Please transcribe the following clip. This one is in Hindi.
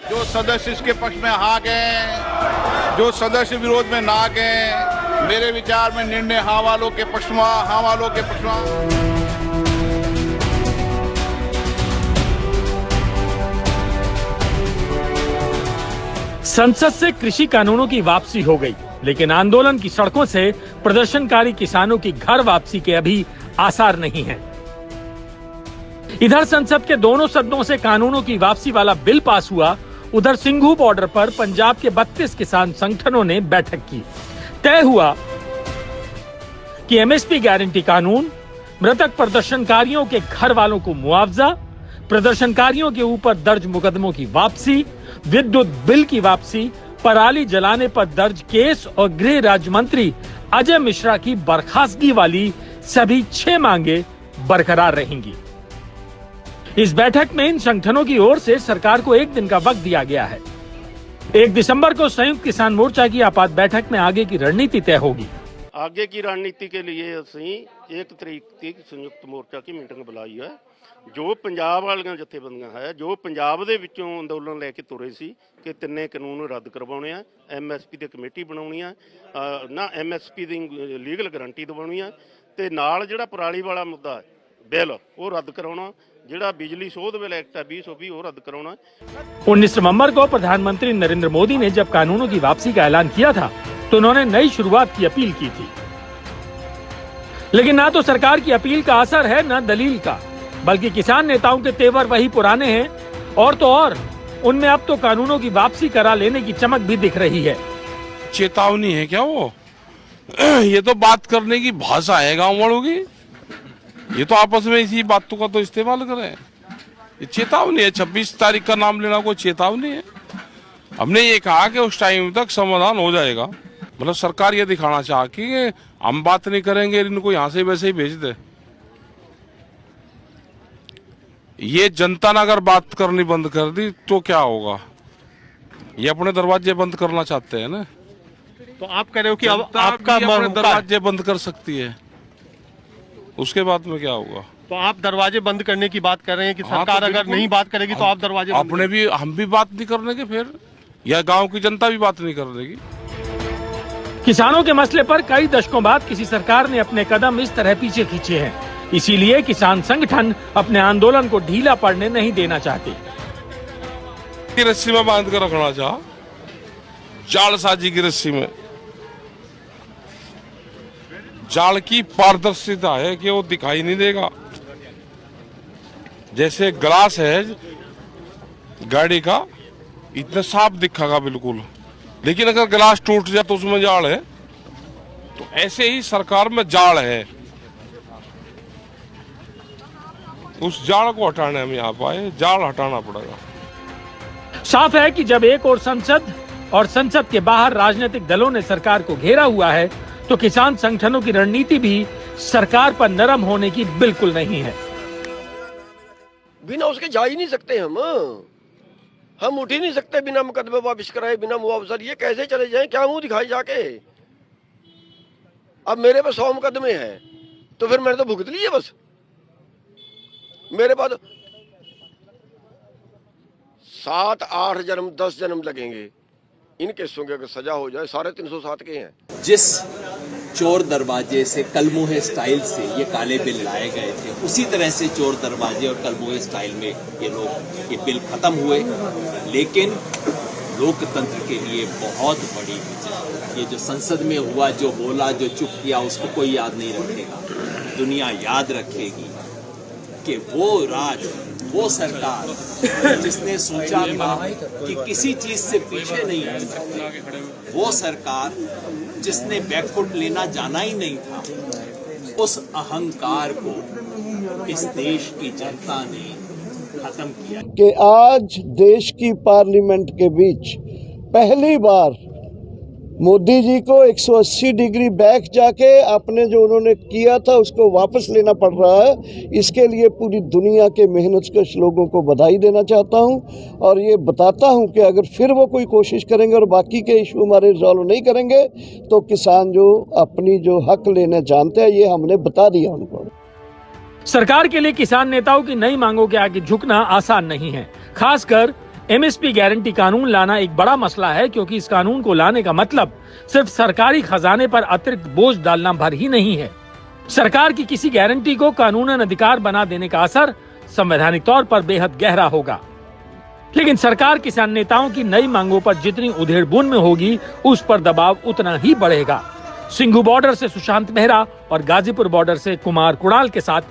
जो सदस्य इसके पक्ष में हाँ गए, जो सदस्य विरोध में ना गए, मेरे विचार में निर्णय हाँ वालों के पक्ष में, हाँ वालों के पक्ष में। संसद से कृषि कानूनों की वापसी हो गई, लेकिन आंदोलन की सड़कों से प्रदर्शनकारी किसानों की घर वापसी के अभी आसार नहीं हैं। इधर संसद के दोनों सदनों से कानूनों की वापसी वाला बिल पास हुआ, उधर सिंघू बॉर्डर पर पंजाब के 32 किसान संगठनों ने बैठक की। तय हुआ कि एमएसपी गारंटी कानून, मृतक प्रदर्शनकारियों के घर वालों को मुआवजा, प्रदर्शनकारियों के ऊपर दर्ज मुकदमों की वापसी, विद्युत बिल की वापसी, पराली जलाने पर दर्ज केस और गृह राज्य मंत्री अजय मिश्रा की बर्खास्तगी वाली सभी 6 मांगे बरकरार रहेंगी। इस बैठक में इन संगठनों की ओर से सरकार को 1 दिन का वक्त दिया गया है। 1 दिसंबर को संयुक्त किसान मोर्चा की आपात बैठक में आगे की रणनीति तय होगी। आगे की रणनीति के लिए ਅਸੀਂ 1 ਤਰੀਕ ਤੱਕ ਸੰਯੁਕਤ ਮੋਰਚਾ की मीटिंग बुलाई है। जो पंजाब वालियां जथेबंदियां है, जो पंजाब ਦੇ ਵਿੱਚੋਂ ਅੰਦੋਲਨ ਲੈ ਕੇ ਤੁਰੇ ਸੀ ਕਿ ਤਿੰਨੇ ਕਾਨੂੰਨ ਰੱਦ ਕਰਵਾਉਣੇ ਆ, ਐਮਐਸਪੀ ਦੀ ਕਮੇਟੀ ਬਣਾਉਣੀ ਆ, ਨਾ ਐਮਐਸਪੀ ਦੀ ਲੀਗਲ ਗਾਰੰਟੀ ਦਿਵਾਉਣੀ ਆ ਤੇ ਨਾਲ ਜਿਹੜਾ ਪਰਾਲੀ ਵਾਲਾ ਮੁੱਦਾ ਬਿੱਲ ਉਹ ਰੱਦ ਕਰਾਉਣਾ, ਜਿਹੜਾ बिजली शोध बिल एक्ट है 2020 वो रद्द कराना। 19 नवंबर को प्रधानमंत्री नरेंद्र मोदी ने जब कानूनों की वापसी का ऐलान किया था तो उन्होंने नई शुरुआत की अपील की थी, लेकिन ना तो सरकार की अपील का असर है न दलील का, बल्कि किसान नेताओं के तेवर वही पुराने हैं और तो और उनमें अब तो कानूनों की वापसी करा लेने की चमक भी दिख रही है। चेतावनी है क्या वो? ये तो बात करने की भाषा है गाँव वालों की, ये तो आपस में इसी बातों का तो इस्तेमाल करें। ये चेतावनी है, 26 तारीख का नाम लेना कोई चेतावनी है। हमने ये कहा कि उस टाइम तक समाधान हो जाएगा। मतलब सरकार ये दिखाना चाह कि हम बात नहीं करेंगे, इनको यहाँ से वैसे ही भेज दे। ये जनता ने अगर बात करनी बंद कर दी तो क्या होगा? ये अपने दरवाजे बंद करना चाहते हैं ना। तो आप कह रहे हो कि अब आपका अपने दरवाजे बंद कर सकती है, उसके बाद में क्या होगा? तो आप दरवाजे बंद करने की बात कर रहे हैं कि सरकार तो अगर नहीं बात करेगी तो आप दरवाजे अपने भी, हम भी बात नहीं करने के, फिर या गांव की जनता भी बात नहीं कर देगी। किसानों के मसले पर कई दशकों बाद किसी सरकार ने अपने कदम इस तरह पीछे खींचे हैं, इसीलिए किसान संगठन अपने आंदोलन को ढीला पड़ने नहीं देना चाहते। रस्सी में बांध कर रखना चाह, जालसाजी की रस्सी में। जाल की पारदर्शिता है कि वो दिखाई नहीं देगा। जैसे ग्लास है गाड़ी का, इतना साफ दिखेगा बिल्कुल, लेकिन अगर ग्लास टूट जाए तो उसमें जाल है। तो ऐसे ही सरकार में जाल है, उस जाल को हटाने हम यहाँ पाए, जाल हटाना पड़ेगा। साफ है कि जब एक और संसद और संसद के बाहर राजनीतिक दलों ने सरकार को घेरा हुआ है तो किसान संगठनों की रणनीति भी सरकार पर नरम होने की बिल्कुल नहीं है। बिना उसके जा ही नहीं सकते हम उठ ही नहीं सकते बिना मुकदमे वापस कराए, बिना मुआवजा। ये कैसे चले जाएं? क्या मुंह दिखाई जाके? अब मेरे पे 100 मुकदमे हैं तो फिर मैंने तो भुगत लिए बस। मेरे पास 7, 8 जन्म 10 जन्म लगेंगे इन केसों की अगर सजा हो जाए। 307 के हैं। जिस चोर दरवाजे से कलमुहे स्टाइल से ये काले बिल लाए गए थे, उसी तरह से चोर दरवाजे और कलमुहे स्टाइल में ये बिल खत्म हुए। लेकिन लोकतंत्र के लिए बहुत बड़ी विजय। ये जो संसद में हुआ, जो बोला, जो चुप किया, उसको कोई याद नहीं रखेगा। दुनिया याद रखेगी कि वो राज, वो सरकार जिसने सोचा था कि किसी चीज से पीछे नहीं हट सकते, वो सरकार जिसने बैकफुट लेना जाना ही नहीं था, उस अहंकार को इस देश की जनता ने खत्म किया। कि आज देश की पार्लियामेंट के बीच पहली बार मोदी जी को 180 डिग्री बैक जाके आपने जो उन्होंने किया था उसको वापस लेना पड़ रहा है। इसके लिए पूरी दुनिया के मेहनतकश लोगों को बधाई देना चाहता हूं और ये बताता हूं कि अगर फिर वो कोई कोशिश करेंगे और बाकी के इशू हमारे रिजॉल्व नहीं करेंगे तो किसान जो अपनी जो हक लेने जानते हैं, ये हमने बता दिया उनको। सरकार के लिए किसान नेताओं की नई मांगों के आगे झुकना आसान नहीं है, खासकर एमएसपी गारंटी कानून लाना एक बड़ा मसला है, क्योंकि इस कानून को लाने का मतलब सिर्फ सरकारी खजाने पर अतिरिक्त बोझ डालना भर ही नहीं है। सरकार की किसी गारंटी को कानूनन अधिकार बना देने का असर संवैधानिक तौर पर बेहद गहरा होगा। लेकिन सरकार किसान नेताओं की नई मांगों पर जितनी उधेड़-बुन में होगी, उस पर दबाव उतना ही बढ़ेगा। सिंघू बॉर्डर से सुशांत मेहरा और गाजीपुर बॉर्डर से कुमार कुणाल के साथ